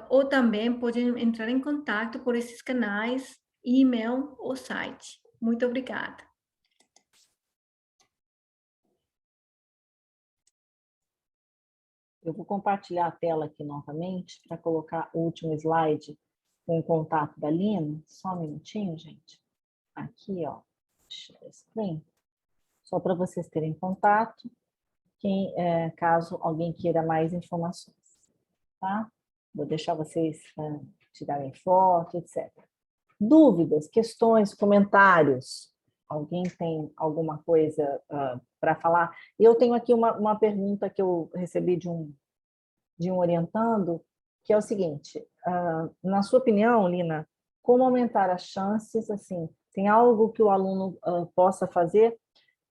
Ou também podem entrar em contato por esses canais, e-mail ou site. Muito obrigada. Eu vou compartilhar a tela aqui novamente para colocar o último slide com o contato da Lina. Só um minutinho, gente. Aqui, ó, screen. Só para vocês terem contato, caso alguém queira mais informações, tá? Vou deixar vocês tirarem foto, etc. Dúvidas, questões, comentários? Alguém tem alguma coisa para falar? Eu tenho aqui uma pergunta que eu recebi de um orientando, que é o seguinte, na sua opinião, Lina, como aumentar as chances, assim, tem algo que o aluno possa fazer?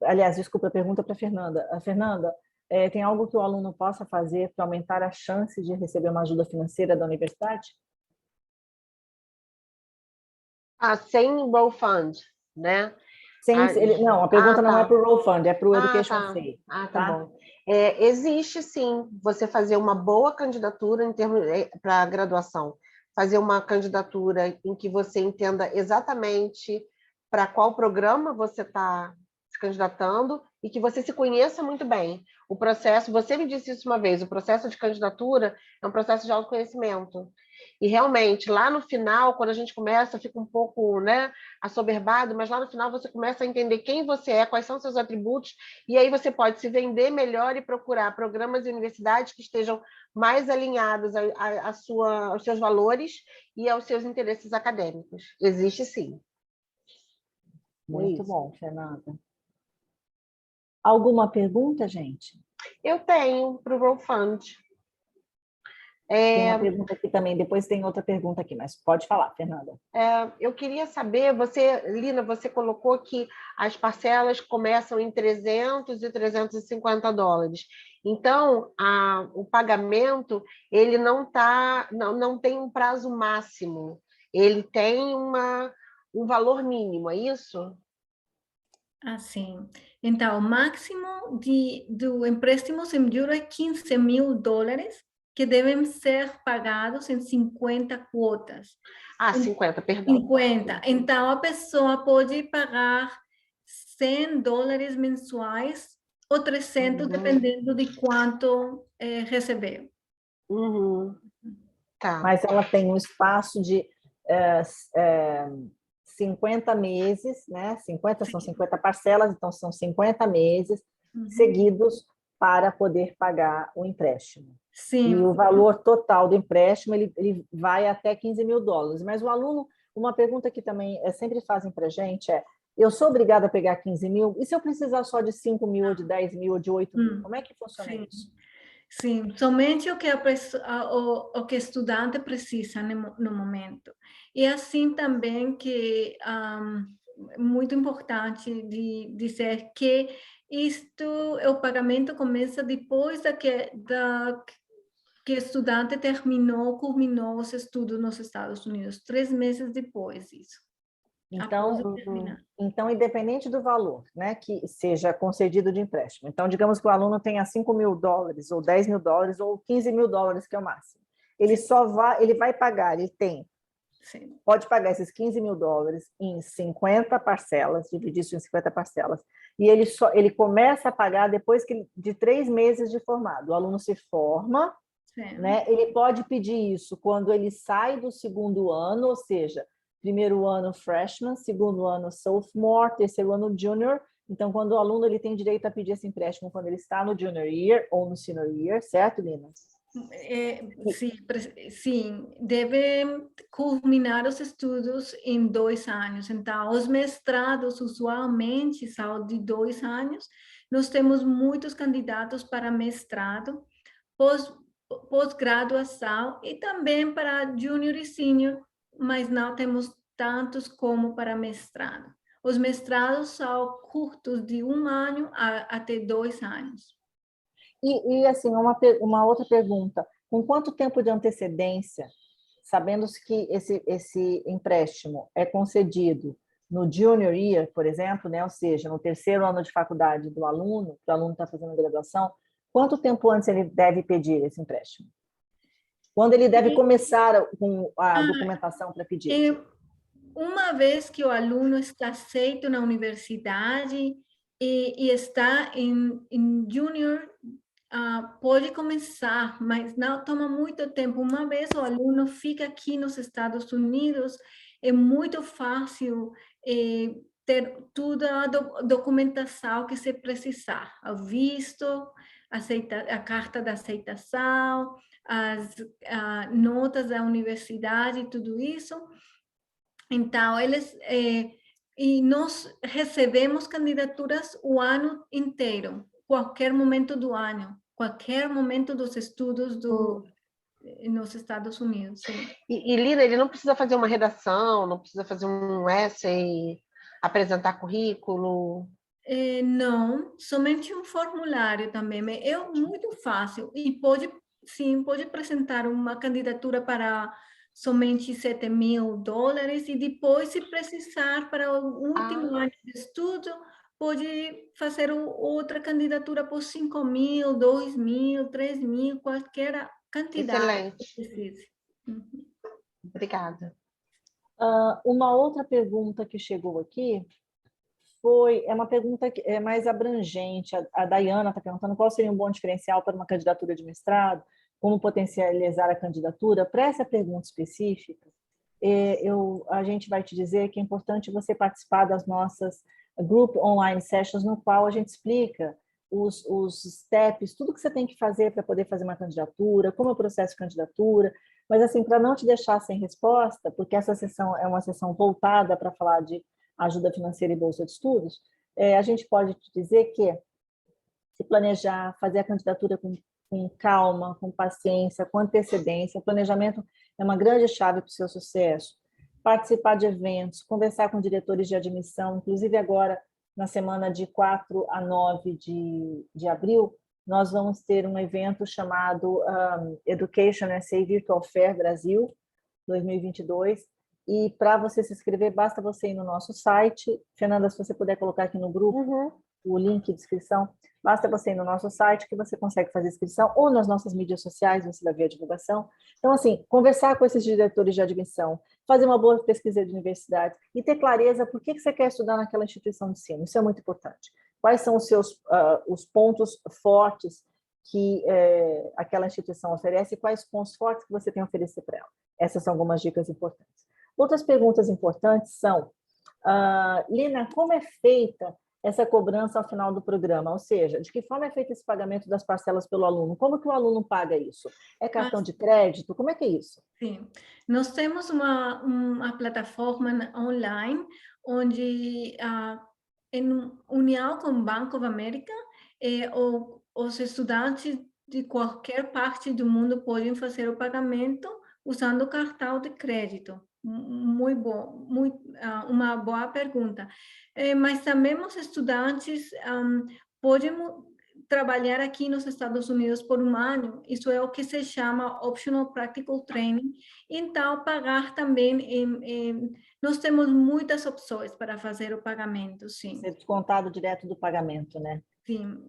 Aliás, desculpa, a pergunta para a Fernanda. Fernanda, tem algo que o aluno possa fazer para aumentar a chance de receber uma ajuda financeira da universidade? Sem Roll Fund, né? Não, a pergunta não é Tá. para o Roll Fund, é para o Education Tá. Safe. Tá bom. Existe, sim, você fazer uma boa candidatura em termos para a graduação. Fazer uma candidatura em que você entenda exatamente para qual programa você está se candidatando e que você se conheça muito bem. O processo, você me disse isso uma vez, o processo de candidatura é um processo de autoconhecimento. E realmente, lá no final, quando a gente começa, fica um pouco, né, assoberbado, mas lá no final você começa a entender quem você é, quais são seus atributos, e aí você pode se vender melhor e procurar programas e universidades que estejam mais alinhados aos seus valores e aos seus interesses acadêmicos. Existe sim. Muito bom, Fernanda. Alguma pergunta, gente? Eu tenho para o Roll Fund. Tem uma pergunta aqui também, depois tem outra pergunta aqui, mas pode falar, Fernanda. Eu queria saber, Lina, você colocou que as parcelas começam em 300 e 350 dólares. Então, o pagamento, ele não tem um prazo máximo, ele tem um valor mínimo, é isso? Assim, então, o máximo do empréstimo em euro é 15 mil dólares, que devem ser pagados em 50 quotas. 50, perdão. 50. Então, a pessoa pode pagar 100 dólares mensuais ou 300, dependendo de quanto recebeu. Tá. Mas ela tem um espaço de 50 meses, né? 50 são 50 parcelas, então são 50 meses seguidos para poder pagar o empréstimo. Sim. E o valor total do empréstimo ele vai até 15 mil dólares. Mas o aluno, uma pergunta que também sempre fazem para a gente é: eu sou obrigada a pegar 15 mil? E se eu precisar só de 5 mil, ou de 10 mil, ou de 8 mil? Como é que funciona isso? Sim, somente o que o que estudante precisa no momento. E assim também que muito importante de dizer que o pagamento começa depois que o estudante culminou os estudos nos Estados Unidos, 3 meses depois disso. Então, independente do valor, né, que seja concedido de empréstimo. Então, digamos que o aluno tenha 5 mil dólares, ou 10 mil dólares, ou 15 mil dólares, que é o máximo. Ele vai pagar, pode pagar esses 15 mil dólares em 50 parcelas, dividir isso em 50 parcelas, e ele começa a pagar depois de 3 meses de formado. O aluno se forma, né, ele pode pedir isso quando ele sai do segundo ano, ou seja, primeiro ano freshman, segundo ano sophomore, terceiro ano junior. Então, quando o aluno ele tem direito a pedir esse empréstimo quando ele está no junior year ou no senior year, certo, Lina? Sim, deve culminar os estudos em 2 anos. Então, os mestrados usualmente são de 2 anos. Nós temos muitos candidatos para mestrado, pós-graduação e também para júnior e sênior, mas não temos tantos como para mestrado. Os mestrados são curtos de 1 ano até 2 anos. E assim, uma outra pergunta. Com quanto tempo de antecedência, sabendo que esse empréstimo é concedido no junior year, por exemplo, né, ou seja, no terceiro ano de faculdade do aluno, que o aluno está fazendo graduação, quanto tempo antes ele deve pedir esse empréstimo? Quando ele deve começar com a documentação para pedir? Uma vez que o aluno está aceito na universidade e está em junior, pode começar, mas não toma muito tempo. Uma vez o aluno fica aqui nos Estados Unidos, é muito fácil ter toda a documentação que se precisar, o visto, a carta de aceitação, as notas da universidade, tudo isso. Então, e nós recebemos candidaturas o ano inteiro, qualquer momento do ano, qualquer momento dos estudos nos Estados Unidos, sim. E Lina, ele não precisa fazer uma redação, não precisa fazer um essay, apresentar currículo? Não, somente um formulário também. É muito fácil e pode apresentar uma candidatura para somente $7.000 e depois, se precisar, para o último ano de estudo, pode fazer outra candidatura por 5.000, 2.000, 3.000, qualquer quantidade que Excelente. precise. Obrigada. Uma outra pergunta que chegou aqui é uma pergunta que é mais abrangente. A Dayana está perguntando qual seria um bom diferencial para uma candidatura de mestrado, como potencializar a candidatura. Para essa pergunta específica, a gente vai te dizer que é importante você participar das nossas group online sessions, no qual a gente explica os steps, tudo que você tem que fazer para poder fazer uma candidatura, como é o processo de candidatura, mas assim, para não te deixar sem resposta, porque essa sessão é uma sessão voltada para falar de ajuda financeira e bolsa de estudos, a gente pode te dizer que se planejar, fazer a candidatura com calma, com paciência, com antecedência, o planejamento é uma grande chave para o seu sucesso. Participar de eventos, conversar com diretores de admissão, inclusive agora, na semana de 4 a 9 de abril, nós vamos ter um evento chamado Education SA Virtual Fair Brasil 2022, e para você se inscrever, basta você ir no nosso site. Fernanda, se você puder colocar aqui no grupo o link de inscrição, basta você ir no nosso site que você consegue fazer inscrição, ou nas nossas mídias sociais, você vai ver a divulgação. Então, assim, conversar com esses diretores de admissão, fazer uma boa pesquisa de universidade e ter clareza por que você quer estudar naquela instituição de ensino. Isso é muito importante. Quais são os seus os pontos fortes que aquela instituição oferece e quais pontos fortes que você tem a oferecer para ela. Essas são algumas dicas importantes. Outras perguntas importantes são, Lina, como é feita essa cobrança ao final do programa? Ou seja, de que forma é feito esse pagamento das parcelas pelo aluno? Como que o aluno paga isso? É cartão de crédito? Como é que é isso? Sim, nós temos uma plataforma online onde, em união com o Banco da América, os estudantes de qualquer parte do mundo podem fazer o pagamento usando o cartão de crédito. Muito bom, uma boa pergunta. Mas também os estudantes podem trabalhar aqui nos Estados Unidos por um ano. Isso é o que se chama Optional Practical Training. Então, pagar também, nós temos muitas opções para fazer o pagamento, sim. Ser descontado direto do pagamento, né? Sim.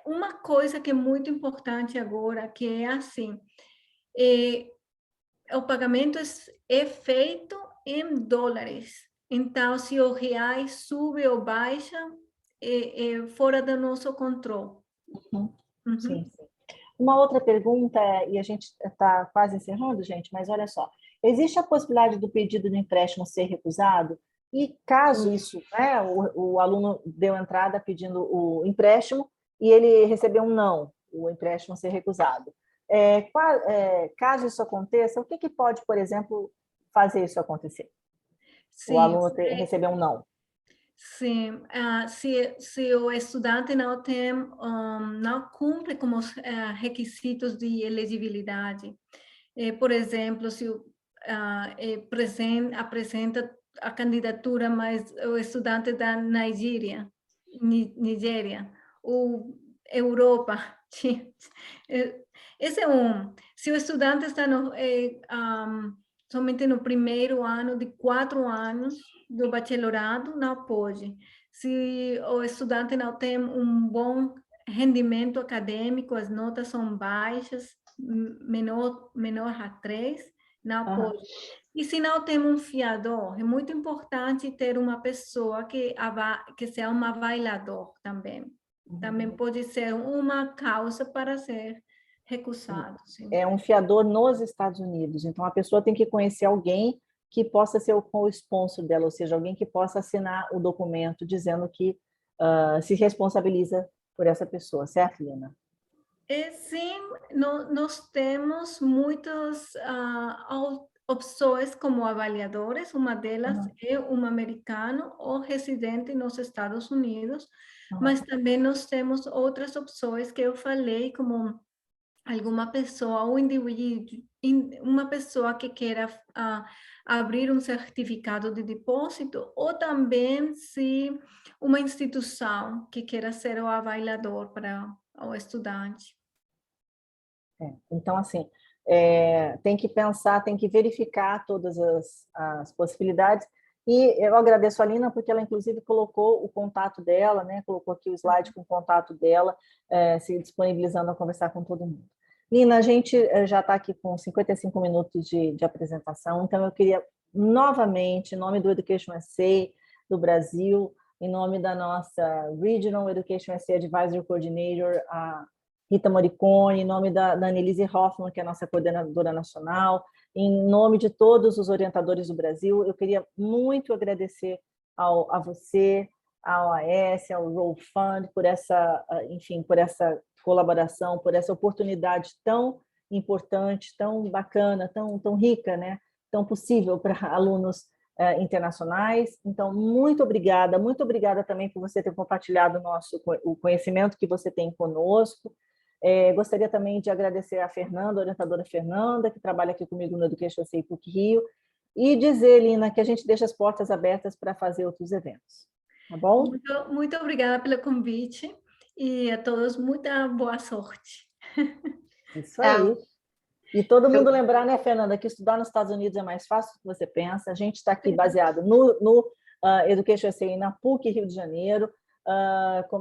Uma coisa que é muito importante agora, que é assim, o pagamento é feito em dólares. Então, se o real sube ou baixa, é fora do nosso controle. Sim, sim. Uma outra pergunta, e a gente está quase encerrando, gente, mas olha só. Existe a possibilidade do pedido de empréstimo ser recusado? E caso isso, né, o aluno deu entrada pedindo o empréstimo e ele recebeu um não, o empréstimo ser recusado. Caso isso aconteça, o que pode, por exemplo, fazer isso acontecer? Sim, o aluno receber um não. Sim, se o estudante não cumpre com os requisitos de elegibilidade, por exemplo, se apresenta a candidatura, mas o estudante da Nigéria, ou Europa, esse é se o estudante está somente no primeiro ano de 4 anos do bacharelado, não pode. Se o estudante não tem um bom rendimento acadêmico, as notas são baixas, menor a 3, não pode. E se não tem um fiador, é muito importante ter uma pessoa que seja um avaliador também. Também pode ser uma causa para ser recusado. Sim. É um fiador nos Estados Unidos. Então, a pessoa tem que conhecer alguém que possa ser o sponsor dela, ou seja, alguém que possa assinar o documento dizendo que se responsabiliza por essa pessoa, certo, Lina? Sim, nós temos muitas opções como avaliadores, uma delas é um americano ou residente nos Estados Unidos, mas também nós temos outras opções que eu falei, como alguma pessoa, um indivíduo, uma pessoa que queira abrir um certificado de depósito, ou também se uma instituição que queira ser o avaliador para o estudante. Então, assim, tem que pensar, tem que verificar todas as possibilidades. E eu agradeço a Lina, porque ela, inclusive, colocou o contato dela, né? Colocou aqui o slide com o contato dela, se disponibilizando a conversar com todo mundo. Lina, a gente já está aqui com 55 minutos de apresentação, então eu queria, novamente, em nome do Education SA do Brasil, em nome da nossa Regional Education SA Advisory Coordinator, a Rita Morricone, em nome da Annelise Hoffman, que é a nossa coordenadora nacional, em nome de todos os orientadores do Brasil, eu queria muito agradecer a você, ao AS, ao Roll Fund, por essa, enfim, por essa colaboração, por essa oportunidade tão importante, tão bacana, tão rica, né? Tão possível para alunos internacionais. Então, muito obrigada também por você ter compartilhado o conhecimento que você tem conosco. Gostaria também de agradecer a Fernanda, a orientadora Fernanda, que trabalha aqui comigo no Education SA PUC-Rio, e dizer, Lina, que a gente deixa as portas abertas para fazer outros eventos. Tá bom? Muito obrigada pelo convite e a todos muita boa sorte. Isso aí. E todo mundo lembrar, né, Fernanda, que estudar nos Estados Unidos é mais fácil do que você pensa. A gente está aqui baseado no Education SA na PUC Rio de Janeiro.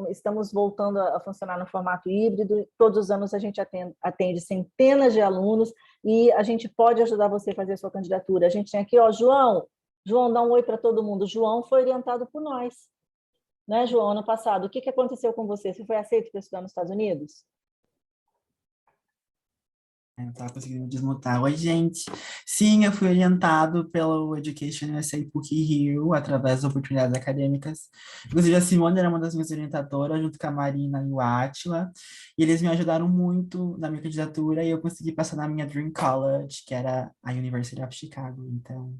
Estamos voltando a funcionar no formato híbrido. Todos os anos a gente atende centenas de alunos e a gente pode ajudar você a fazer a sua candidatura. A gente tem aqui, ó, João, dá um oi para todo mundo. João foi orientado por nós, né, João, ano passado. O que aconteceu com você? Você foi aceito para estudar nos Estados Unidos? Eu estava conseguindo desmutar. Oi, gente. Sim, eu fui orientado pelo Education SA PUC-Rio, através das oportunidades acadêmicas. Inclusive, a Simone era uma das minhas orientadoras, junto com a Marina e o Átila. E eles me ajudaram muito na minha candidatura e eu consegui passar na minha Dream College, que era a University of Chicago. Então,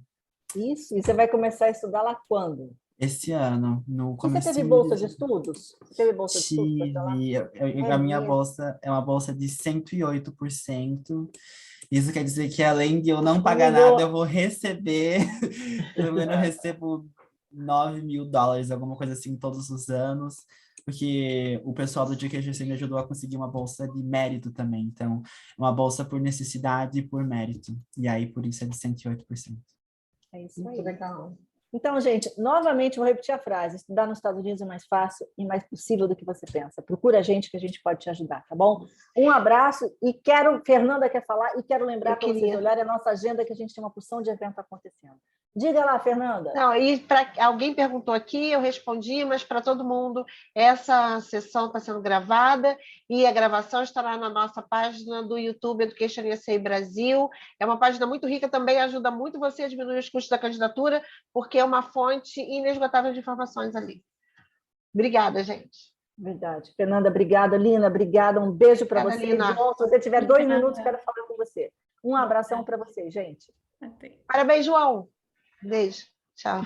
isso. E você vai começar a estudar lá quando? esse ano, no começo. Você teve bolsa de estudos? Você teve bolsa de estudos para lá? A minha bolsa é uma bolsa de 108%. Isso quer dizer que, além de eu não pagar nada, eu vou receber, pelo menos eu recebo $9.000, alguma coisa assim, todos os anos, porque o pessoal do GQGC me ajudou a conseguir uma bolsa de mérito também. Então, uma bolsa por necessidade e por mérito. E aí, por isso, é de 108%. É isso aí. Muito legal. Então, gente, novamente vou repetir a frase: estudar nos Estados Unidos é mais fácil e mais possível do que você pensa. Procura a gente que a gente pode te ajudar, tá bom? Um abraço e Fernanda quer falar e quero lembrar para vocês olharem a nossa agenda que a gente tem uma porção de evento acontecendo. Diga lá, Fernanda. Não, e para alguém perguntou aqui, eu respondi, mas para todo mundo, essa sessão está sendo gravada e a gravação estará na nossa página do YouTube Education SA Brasil. É uma página muito rica, também ajuda muito você a diminuir os custos da candidatura, porque é uma fonte inesgotável de informações ali. Obrigada, gente. Verdade. Fernanda, obrigada. Lina, obrigada. Um beijo para você. Lina. João, se você tiver 2 minutos, quero falar com você. Um abração para você, gente. Parabéns, João. Beijo. Tchau.